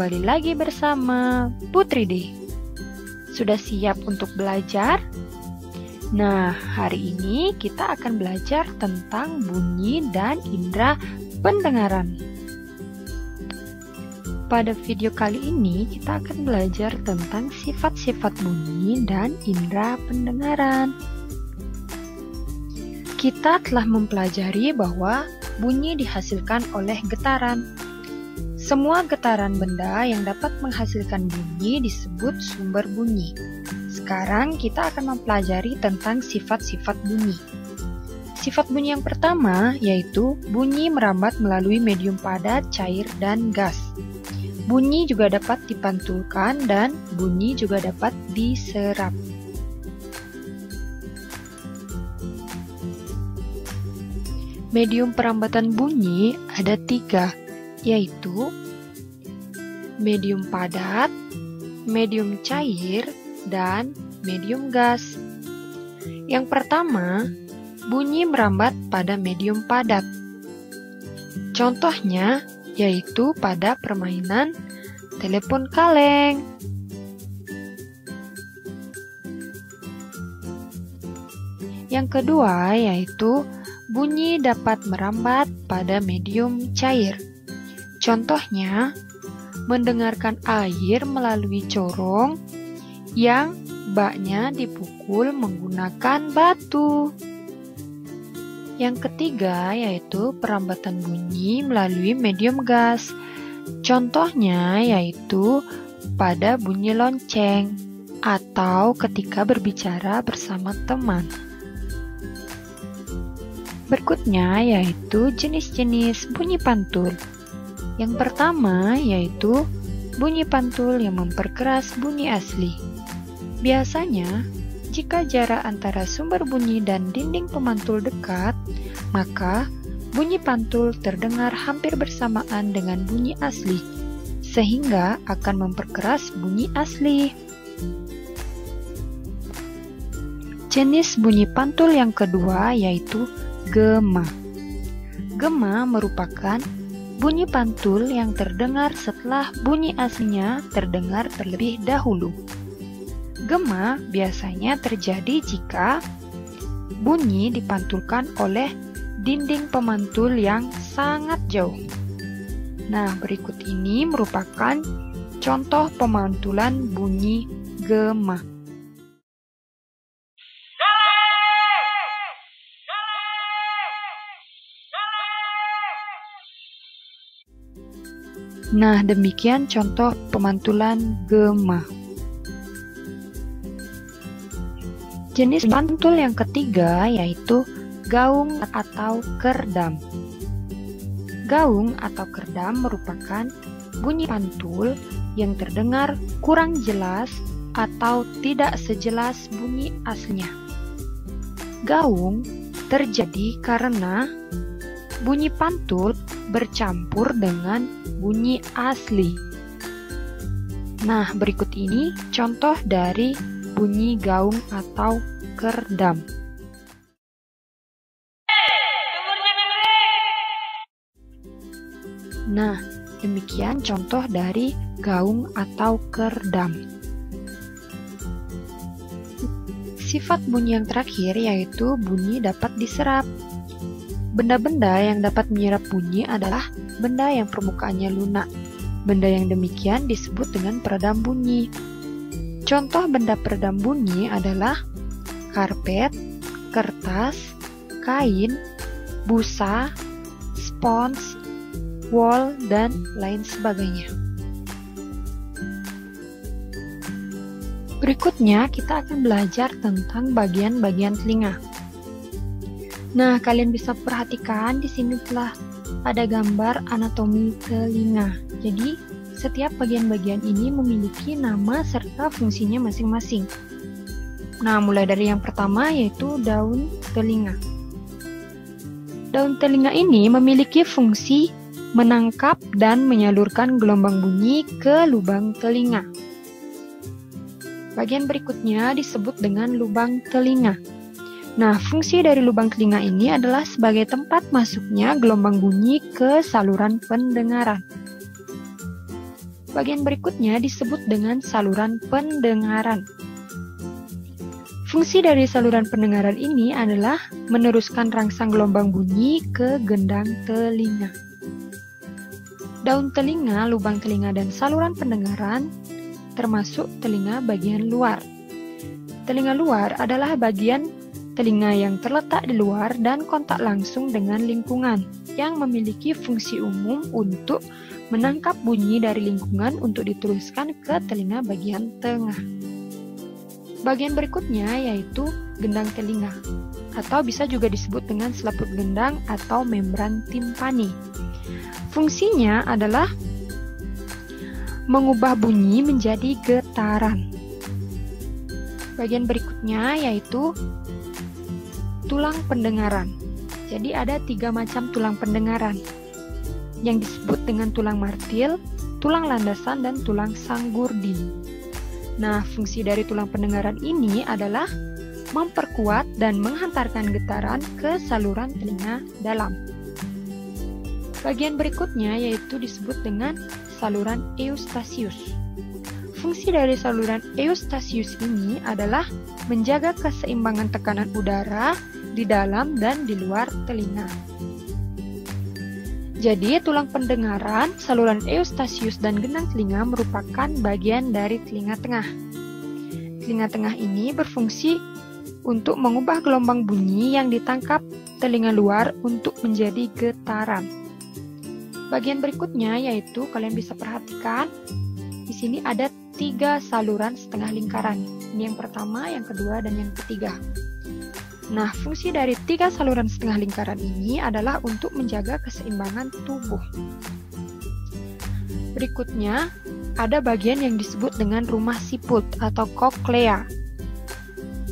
kembali lagi bersama Putri D. Sudah siap untuk belajar? Nah, hari ini kita akan belajar tentang bunyi dan indera pendengaran. Pada video kali ini kita akan belajar tentang sifat-sifat bunyi dan indera pendengaran. Kita telah mempelajari bahwa bunyi dihasilkan oleh getaran. Semua getaran benda yang dapat menghasilkan bunyi disebut sumber bunyi. Sekarang kita akan mempelajari tentang sifat-sifat bunyi. Sifat bunyi yang pertama yaitu bunyi merambat melalui medium padat, cair, dan gas. Bunyi juga dapat dipantulkan dan bunyi juga dapat diserap. Medium perambatan bunyi ada 3, yaitu medium padat, medium cair, dan medium gas. Yang pertama, bunyi merambat pada medium padat. Contohnya yaitu pada permainan telepon kaleng. Yang kedua yaitu bunyi dapat merambat pada medium cair. Contohnya, mendengarkan air melalui corong yang baknya dipukul menggunakan batu. Yang ketiga yaitu perambatan bunyi melalui medium gas. Contohnya yaitu pada bunyi lonceng atau ketika berbicara bersama teman. Berikutnya yaitu jenis-jenis bunyi pantul. Yang pertama yaitu bunyi pantul yang memperkeras bunyi asli. Biasanya, jika jarak antara sumber bunyi dan dinding pemantul dekat, maka bunyi pantul terdengar hampir bersamaan dengan bunyi asli, sehingga akan memperkeras bunyi asli. Jenis bunyi pantul yang kedua yaitu gema. Gema merupakan bunyi pantul yang terdengar setelah bunyi aslinya terdengar terlebih dahulu. Gema biasanya terjadi jika bunyi dipantulkan oleh dinding pemantul yang sangat jauh. Nah, berikut ini merupakan contoh pemantulan bunyi gema. Nah, demikian contoh pemantulan gema. Jenis pantul yang ketiga yaitu gaung atau kerdam. Gaung atau kerdam merupakan bunyi pantul yang terdengar kurang jelas atau tidak sejelas bunyi aslinya. Gaung terjadi karena bunyi pantul bercampur dengan bunyi asli. Nah, berikut ini contoh dari bunyi gaung atau kerdam. Nah, demikian contoh dari gaung atau kerdam. Sifat bunyi yang terakhir yaitu bunyi dapat diserap. Benda-benda yang dapat menyerap bunyi adalah benda yang permukaannya lunak. Benda yang demikian disebut dengan peredam bunyi. Contoh benda peredam bunyi adalah karpet, kertas, kain, busa, spons, wol, dan lain sebagainya. Berikutnya kita akan belajar tentang bagian-bagian telinga. Nah, kalian bisa perhatikan di sini telah ada gambar anatomi telinga. Jadi, setiap bagian-bagian ini memiliki nama serta fungsinya masing-masing. Nah, mulai dari yang pertama yaitu daun telinga. Daun telinga ini memiliki fungsi menangkap dan menyalurkan gelombang bunyi ke lubang telinga. Bagian berikutnya disebut dengan lubang telinga. Nah, fungsi dari lubang telinga ini adalah sebagai tempat masuknya gelombang bunyi ke saluran pendengaran. Bagian berikutnya disebut dengan saluran pendengaran. Fungsi dari saluran pendengaran ini adalah meneruskan rangsang gelombang bunyi ke gendang telinga. Daun telinga, lubang telinga, dan saluran pendengaran termasuk telinga bagian luar. Telinga luar adalah bagian telinga yang terletak di luar dan kontak langsung dengan lingkungan, yang memiliki fungsi umum untuk menangkap bunyi dari lingkungan untuk diteruskan ke telinga bagian tengah. Bagian berikutnya yaitu gendang telinga, atau bisa juga disebut dengan selaput gendang atau membran timpani. Fungsinya adalah mengubah bunyi menjadi getaran. Bagian berikutnya yaitu tulang pendengaran. Jadi ada 3 macam tulang pendengaran yang disebut dengan tulang martil, tulang landasan, dan tulang sanggurdi. Nah, fungsi dari tulang pendengaran ini adalah memperkuat dan menghantarkan getaran ke saluran telinga dalam. Bagian berikutnya yaitu disebut dengan saluran eustasius. Fungsi dari saluran eustasius ini adalah menjaga keseimbangan tekanan udara di dalam dan di luar telinga. Jadi, tulang pendengaran, saluran eustasius, dan gendang telinga merupakan bagian dari telinga tengah. Telinga tengah ini berfungsi untuk mengubah gelombang bunyi yang ditangkap telinga luar untuk menjadi getaran. Bagian berikutnya yaitu kalian bisa perhatikan di sini ada 3 saluran setengah lingkaran. Ini yang pertama, yang kedua, dan yang ketiga. Nah, fungsi dari 3 saluran setengah lingkaran ini adalah untuk menjaga keseimbangan tubuh. Berikutnya, ada bagian yang disebut dengan rumah siput atau koklea,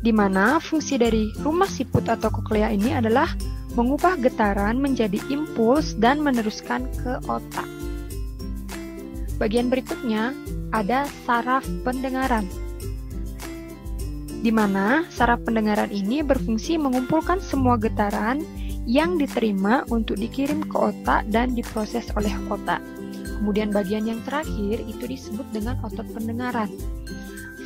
di mana fungsi dari rumah siput atau koklea ini adalah mengubah getaran menjadi impuls dan meneruskan ke otak. Bagian berikutnya ada saraf pendengaran, di mana saraf pendengaran ini berfungsi mengumpulkan semua getaran yang diterima untuk dikirim ke otak dan diproses oleh otak. Kemudian bagian yang terakhir itu disebut dengan otot pendengaran.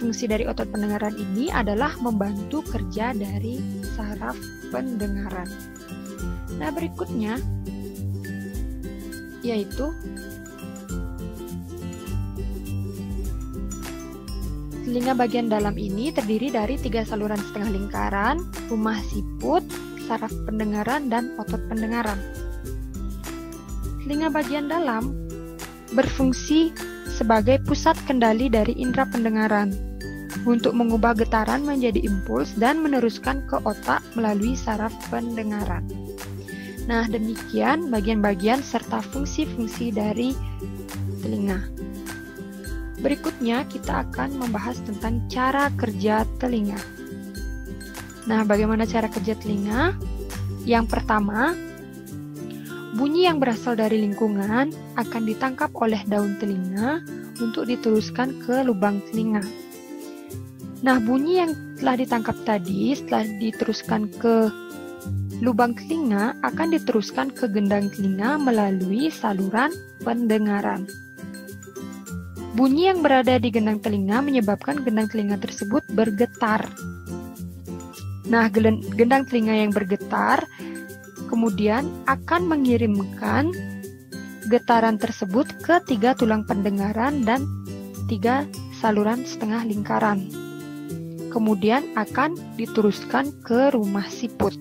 Fungsi dari otot pendengaran ini adalah membantu kerja dari saraf pendengaran. Nah, berikutnya yaitu telinga bagian dalam ini terdiri dari 3 saluran setengah lingkaran, rumah siput, saraf pendengaran, dan otot pendengaran. Telinga bagian dalam berfungsi sebagai pusat kendali dari indera pendengaran untuk mengubah getaran menjadi impuls dan meneruskan ke otak melalui saraf pendengaran. Nah, demikian bagian-bagian serta fungsi-fungsi dari telinga. Berikutnya kita akan membahas tentang cara kerja telinga. Nah, bagaimana cara kerja telinga? Yang pertama, bunyi yang berasal dari lingkungan akan ditangkap oleh daun telinga untuk diteruskan ke lubang telinga. Nah, bunyi yang telah ditangkap tadi setelah diteruskan ke lubang telinga akan diteruskan ke gendang telinga melalui saluran pendengaran. Bunyi yang berada di gendang telinga menyebabkan gendang telinga tersebut bergetar. Nah, gendang telinga yang bergetar kemudian akan mengirimkan getaran tersebut ke 3 tulang pendengaran dan 3 saluran setengah lingkaran. Kemudian akan diteruskan ke rumah siput.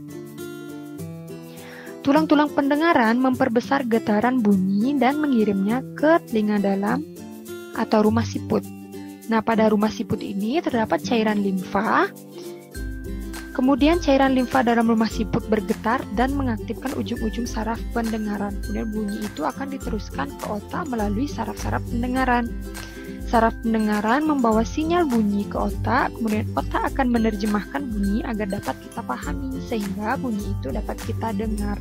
Tulang-tulang pendengaran memperbesar getaran bunyi dan mengirimnya ke telinga dalam atau rumah siput. Nah, pada rumah siput ini terdapat cairan limfa. Kemudian cairan limfa dalam rumah siput bergetar dan mengaktifkan ujung-ujung saraf pendengaran. Kemudian bunyi itu akan diteruskan ke otak melalui saraf-saraf pendengaran. Saraf pendengaran membawa sinyal bunyi ke otak, kemudian otak akan menerjemahkan bunyi agar dapat kita pahami sehingga bunyi itu dapat kita dengar.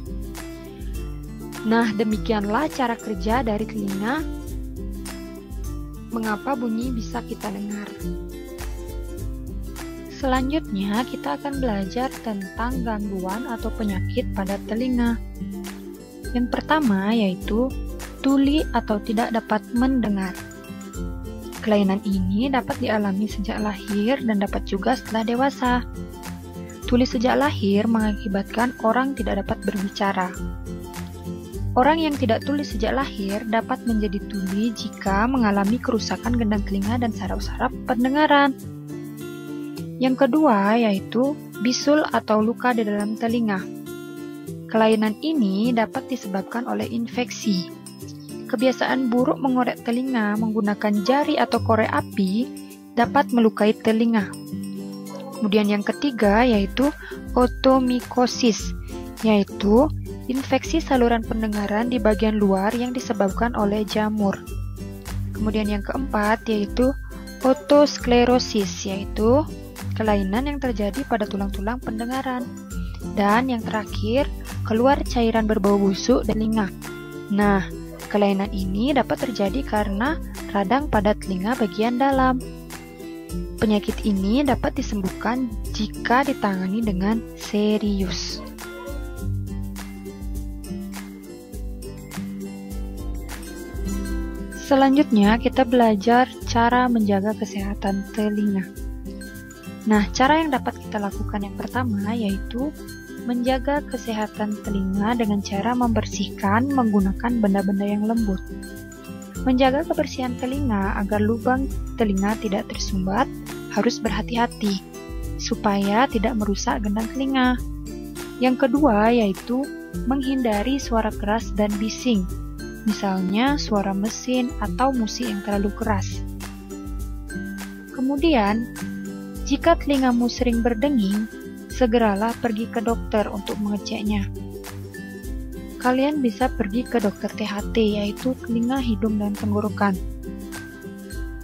Nah, demikianlah cara kerja dari telinga. Mengapa bunyi bisa kita dengar? Selanjutnya, kita akan belajar tentang gangguan atau penyakit pada telinga. Yang pertama yaitu tuli atau tidak dapat mendengar. Kelainan ini dapat dialami sejak lahir dan dapat juga setelah dewasa. Tuli sejak lahir mengakibatkan orang tidak dapat berbicara. Orang yang tidak tuli sejak lahir dapat menjadi tuli jika mengalami kerusakan gendang telinga dan saraf-saraf pendengaran. Yang kedua yaitu bisul atau luka di dalam telinga. Kelainan ini dapat disebabkan oleh infeksi. Kebiasaan buruk mengorek telinga menggunakan jari atau korek api dapat melukai telinga. Kemudian yang ketiga yaitu otomikosis, yaitu infeksi saluran pendengaran di bagian luar yang disebabkan oleh jamur. Kemudian yang keempat yaitu otosklerosis, yaitu kelainan yang terjadi pada tulang-tulang pendengaran. Dan yang terakhir, keluar cairan berbau busuk di telinga. Nah, kelainan ini dapat terjadi karena radang pada telinga bagian dalam. Penyakit ini dapat disembuhkan jika ditangani dengan serius. Selanjutnya, kita belajar cara menjaga kesehatan telinga. Nah, cara yang dapat kita lakukan yang pertama yaitu menjaga kesehatan telinga dengan cara membersihkan menggunakan benda-benda yang lembut. Menjaga kebersihan telinga agar lubang telinga tidak tersumbat harus berhati-hati supaya tidak merusak gendang telinga. Yang kedua yaitu menghindari suara keras dan bising, misalnya suara mesin atau musik yang terlalu keras. Kemudian, jika telingamu sering berdenging, segeralah pergi ke dokter untuk mengeceknya. Kalian bisa pergi ke dokter THT, yaitu telinga, hidung, dan tenggorokan.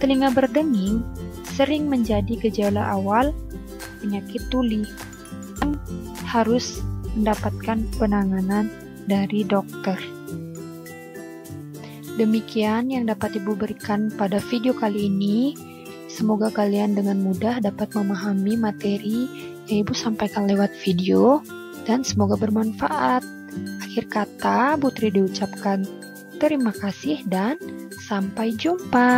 Telinga berdenging sering menjadi gejala awal penyakit tuli yang harus mendapatkan penanganan dari dokter. Demikian yang dapat Ibu berikan pada video kali ini. Semoga kalian dengan mudah dapat memahami materi yang Ibu sampaikan lewat video dan semoga bermanfaat. Akhir kata, Putri diucapkan terima kasih dan sampai jumpa.